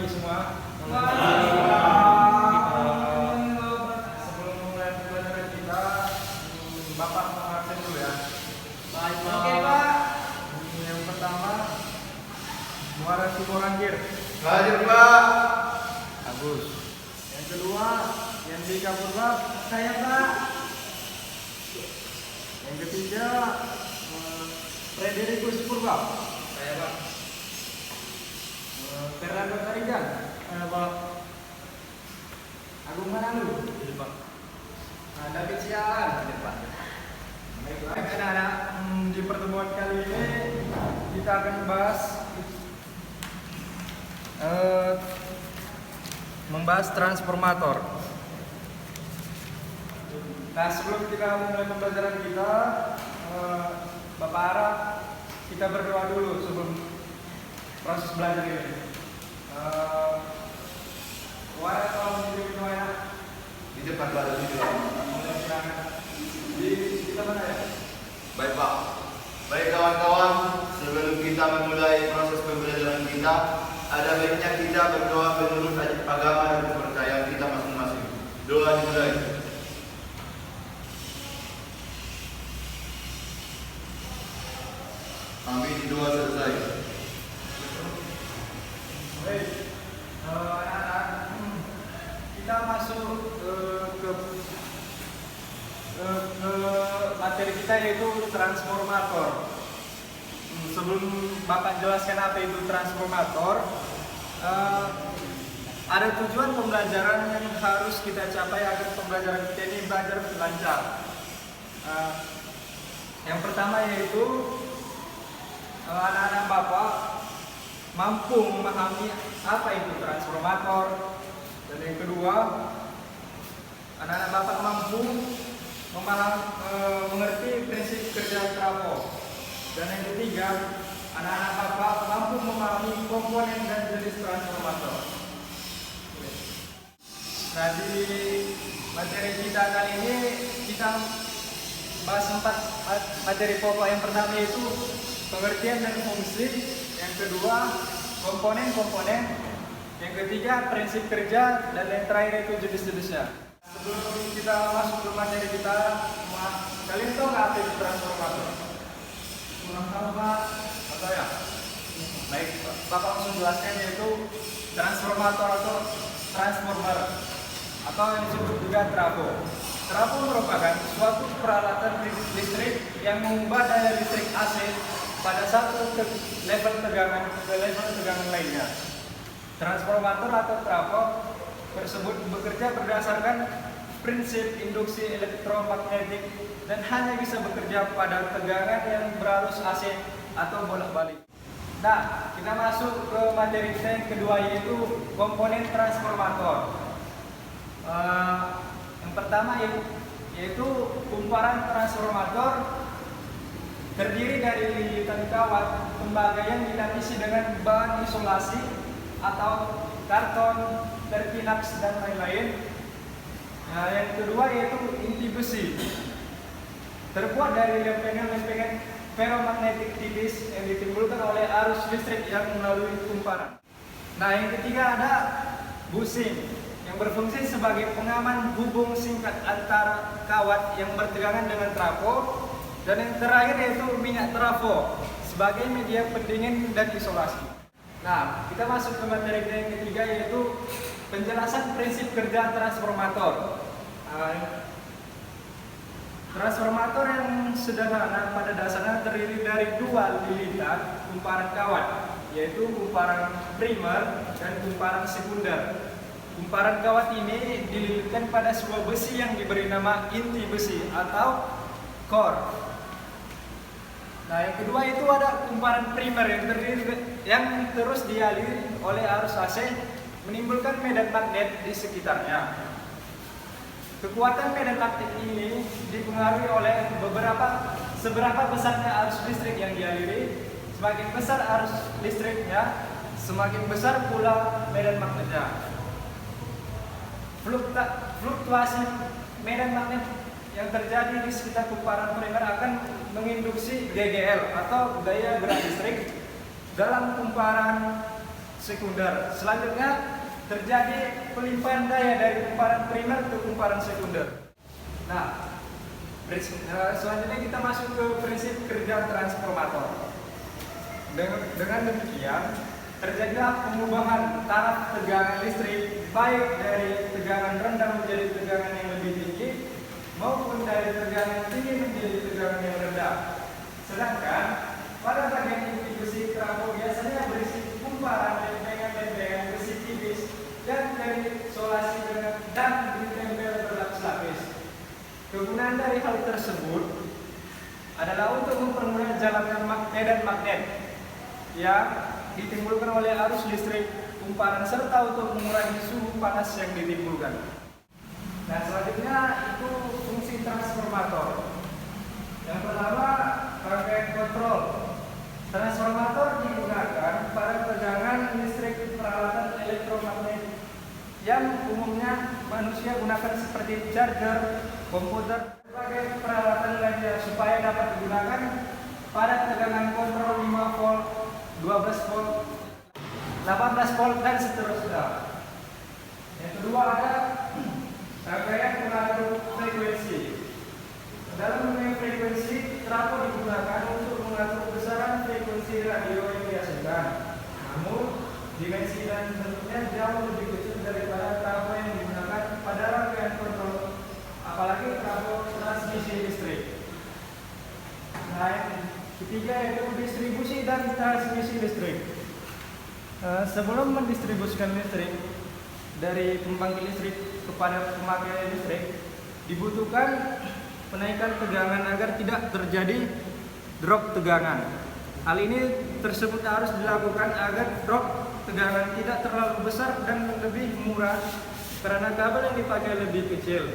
semua. Sebelum mulai pelajaran kita, Bapak mau absen dulu ya. Baik, oke Pak. Yang pertama, Muara Siborangkir. Hadir Pak. Agus. Yang kedua, Yandika Purba. Saya Pak. Yang ketiga, Frederikus Purba. Saya Pak. Fernando Tarigan. Saya Pak. Agung Manalu. Pak. David Sialan. Pak. Baiklah anak-anak, di pertemuan kali ini kita akan membahas transformator. Nah, sebelum kita mulai pembelajaran kita, Bapak harap kita berdoa dulu sebelum proses belajar ini. Wahai Tuhan menjadi doa Di depan Pak ada video. di kita mana ya? Baik Pak. Baik kawan-kawan, sebelum kita memulai proses pembelajaran kita, ada baiknya kita berdoa menurut agama dan kepercayaan kita masing-masing. Doa dimulai. Amin, doa selesai. Baik, anak-anak, kita masuk ke materi kita yaitu transformator. Sebelum Bapak jelaskan apa itu transformator, ada tujuan pembelajaran yang harus kita capai agar pembelajaran kita ini belajar lancar. Yang pertama yaitu anak-anak Bapak mampu memahami apa itu transformator, dan yang kedua anak-anak Bapak mampu mengerti prinsip kerja trafo, dan yang ketiga anak-anak Bapak mampu memahami komponen dan jenis transformator. Nah, di materi kita kali ini kita bahas 4 materi pokok. Yang pertama itu pengertian dan fungsi, yang kedua komponen-komponen, yang ketiga prinsip kerja, dan yang terakhir itu jenis-jenisnya. Sebelum kita masuk ke materi kita, kalian tahu nggak apa itu transformator? Kurang tahu Pak. Atau ya? Baik, Bapak langsung jelaskan, yaitu transformator atau transformer, atau yang disebut juga trafo. Trafo merupakan suatu peralatan listrik yang mengubah daya listrik AC pada satu level tegangan ke level tegangan lainnya. Transformator atau trafo tersebut bekerja berdasarkan prinsip induksi elektromagnetik dan hanya bisa bekerja pada tegangan yang berarus AC atau bolak-balik. Nah, kita masuk ke materi kita yang kedua, yaitu komponen transformator. Yang pertama yaitu kumparan transformator terdiri dari lilitan kawat tembaga yang dilapisi dengan bahan isolasi atau karton, terpinax, dan lain-lain. Nah, yang kedua yaitu inti besi, terbuat dari lempengan-lempengan ferromagnetik tipis yang ditimbulkan oleh arus listrik yang melalui kumparan. Nah, yang ketiga ada busing yang berfungsi sebagai pengaman hubung singkat antara kawat yang bertegangan dengan trafo, dan yang terakhir yaitu minyak trafo sebagai media pendingin dan isolasi. Nah, kita masuk ke materi yang ketiga, yaitu penjelasan prinsip kerja transformator. Transformator yang sederhana pada dasarnya terdiri dari 2 lilitan kumparan kawat, yaitu kumparan primer dan kumparan sekunder. Kumparan kawat ini dililitkan pada sebuah besi yang diberi nama inti besi atau core. Nah, yang kedua itu ada kumparan primer yang terus dialiri oleh arus AC menimbulkan medan magnet di sekitarnya. Kekuatan medan magnet ini dipengaruhi oleh seberapa besarnya arus listrik yang dialiri. Semakin besar arus listriknya, semakin besar pula medan magnetnya. Fluktuasi medan magnet yang terjadi di sekitar kumparan primer akan menginduksi GGL atau gaya gerak listrik dalam kumparan sekunder. Selanjutnya terjadi pelimpahan daya dari kumparan primer ke kumparan sekunder. Nah, selanjutnya kita masuk ke prinsip kerja transformator. Dengan demikian, terjadilah pengubahan taraf tegangan listrik baik dari tegangan rendah menjadi tegangan yang lebih tinggi maupun dari tegangan tinggi menjadi tegangan yang rendah. Sedangkan pada bagian inti besi trafo biasanya berisi kumparan lempengan-lempengan besi tipis dan terisolasi dan ditempel berlapis-lapis. Kegunaan dari hal tersebut adalah untuk mempermudah jalannya medan magnet yang ditimbulkan oleh arus listrik kumparan serta untuk mengurangi suhu panas yang ditimbulkan. Nah, selanjutnya itu fungsi transformator. Yang pertama, rangkaian kontrol. Transformator digunakan pada tegangan listrik peralatan elektromagnet yang umumnya manusia gunakan seperti charger, komputer, sebagai peralatan lainnya supaya dapat digunakan pada tegangan kontrol 5 volt, 12 volt, 18 volt dan seterusnya. Yang kedua ada rangkaian pengatur frekuensi. Dalam mengenai frekuensi, trafo digunakan untuk mengatur besaran frekuensi radio yang dihasilkan. Namun, dimensi dan bentuknya jauh lebih kecil daripada trafo yang digunakan pada rangkaian kontrol, apalagi trafo transmisi listrik. Nah, yang ketiga yaitu distribusi dan transmisi listrik. Sebelum mendistribusikan listrik dari pembangkit listrik kepada pemakai listrik, dibutuhkan penaikan tegangan agar tidak terjadi drop tegangan. Hal ini tersebut harus dilakukan agar drop tegangan tidak terlalu besar dan lebih murah karena kabel yang dipakai lebih kecil.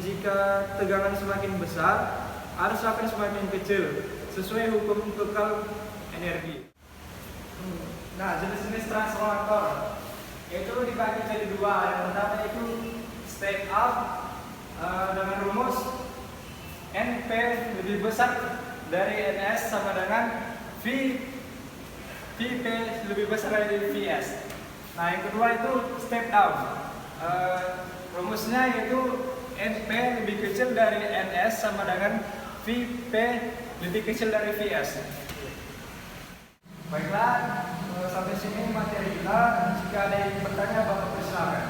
Jika tegangan semakin besar, arus akan semakin kecil sesuai hukum kekal energi. Nah, jenis-jenis transformator itu dibagi jadi dua. Yang pertama itu step up dengan rumus NP lebih besar dari NS sama dengan VP lebih besar dari VS. Nah, yang kedua itu step down. Rumusnya yaitu NP lebih kecil dari NS sama dengan VP lebih kecil dari VS. Baiklah, sampai sini materi kita. Jika ada yang bertanya, Bapak persilakan.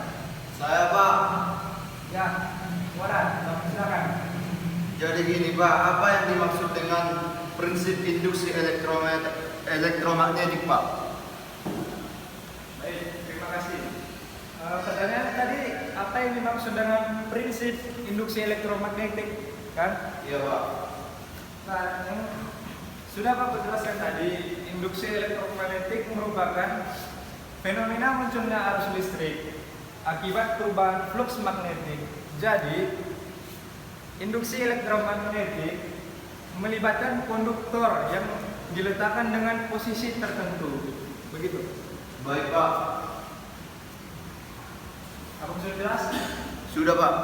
Saya, Pak. Ya, Wadah, Bapak silakan. Jadi gini, Pak, apa yang dimaksud dengan prinsip induksi elektromagnetik, Pak? Baik, terima kasih. Pertanyaan tadi, apa yang dimaksud dengan prinsip induksi elektromagnetik, kan? Iya, Pak. Nah, yang sudah Bapak jelaskan tadi, induksi elektromagnetik merupakan fenomena munculnya arus listrik akibat perubahan fluks magnetik. Jadi, induksi elektromagnetik melibatkan konduktor yang diletakkan dengan posisi tertentu. Begitu. Baik, Pak. Apa sudah jelas? Sudah, Pak.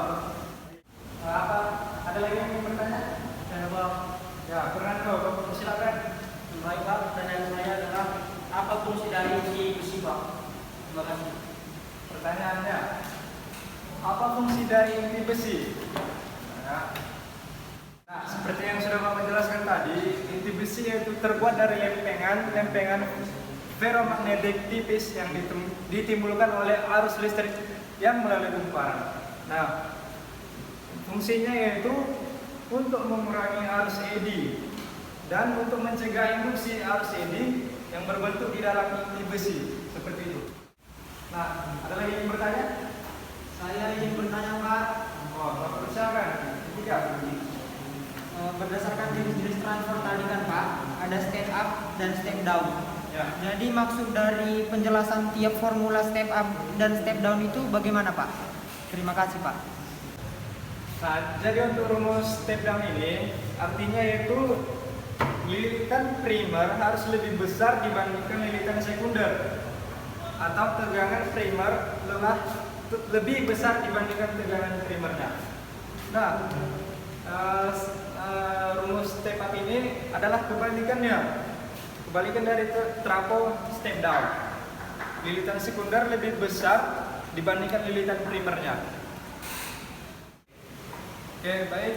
Apa ada lagi yang ingin bertanya? Saya, Pak. Ya, Fernando, Bapak silakan. Baik, Pak. Pertanyaan saya adalah apa fungsi dari si besi, Pak? Terima kasih. Pertanyaannya, apa fungsi dari inti besi? Nah, seperti yang sudah Bapak jelaskan tadi, inti besi yaitu terbuat dari lempengan ferromagnetik tipis yang ditimbulkan oleh arus listrik yang melalui kumparan. Nah, fungsinya yaitu untuk mengurangi arus ED dan untuk mencegah induksi arus ED yang berbentuk di dalam inti besi seperti itu. Nah, ada lagi yang bertanya? Saya ingin bertanya, Pak. Oh, Bapak persilakan. Tiga. Berdasarkan jenis-jenis transfer tadi kan, Pak, ada step up dan step down. Ya. Jadi maksud dari penjelasan tiap formula step up dan step down itu bagaimana, Pak? Terima kasih, Pak. Nah, jadi untuk rumus step down ini artinya yaitu lilitan primer harus lebih besar dibandingkan lilitan sekunder, atau tegangan primer lebih besar dibandingkan tegangan primernya. Nah, rumus step up ini adalah kebalikan dari trafo step down. lilitan sekunder lebih besar dibandingkan lilitan primernya. Oke, baik.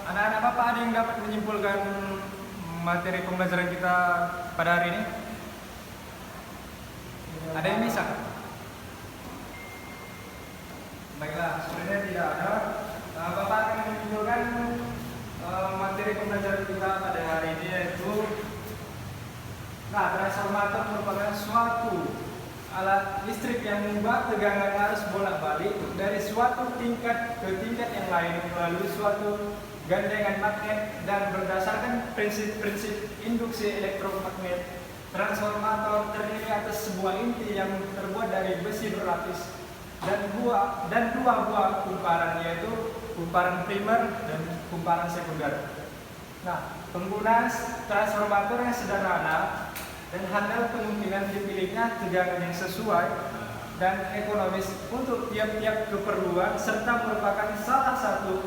Anak-anak Bapak ada yang dapat menyimpulkan materi pembelajaran kita pada hari ini? Ada yang bisa? Baiklah, sebenarnya tidak ada. Bapak akan menyimpulkan materi pembelajaran kita pada hari ini, yaitu transformator merupakan suatu alat listrik yang mengubah tegangan arus bolak-balik dari suatu tingkat ke tingkat yang lain melalui suatu gandengan magnet, dan berdasarkan prinsip-prinsip induksi elektromagnet. Transformator terdiri atas sebuah inti yang terbuat dari besi berlapis dan dua buah kumparan, yaitu kumparan primer dan kumparan sekunder. Nah, penggunaan transformator yang sederhana dan handal kemungkinan dipilihnya tegangan yang sesuai dan ekonomis untuk tiap-tiap keperluan, serta merupakan salah satu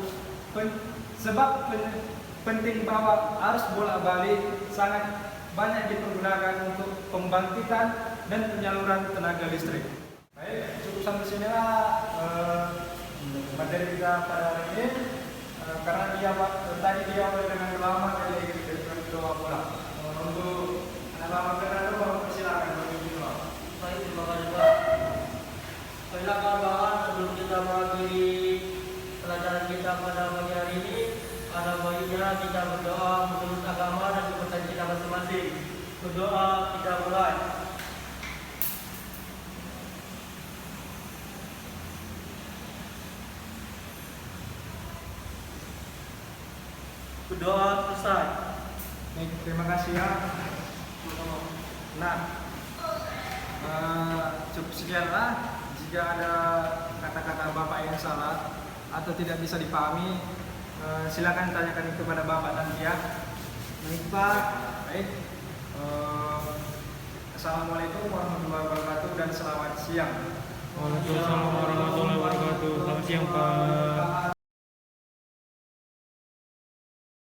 sebab penting bahwa arus bolak-balik sangat banyak dipergunakan untuk pembangkitan dan penyaluran tenaga listrik. Baik, cukup sampai sinilah materi kita pada hari ini. Karena tadi diawali dengan doa, maka kita doa pula. Untuk anak-anak Fernando, Bapak persilakan memimpin doa. Baik, terima kasih Pak. Baiklah kawan-kawan, sebelum kita mengakhiri pelajaran kita pada pagi hari ini, ada baiknya kita berdoa menurut agama dan kepercayaan kita masing-masing. Berdoa, kita mulai. Berdoa selesai. Baik, terima kasih ya. Nah, cukup sekianlah. Jika ada kata-kata Bapak yang salah atau tidak bisa dipahami, silakan tanyakan itu kepada Bapak dan dia. Baik Pak. Baik. Assalamualaikum warahmatullahi wabarakatuh dan selamat siang. Waalaikumsalam.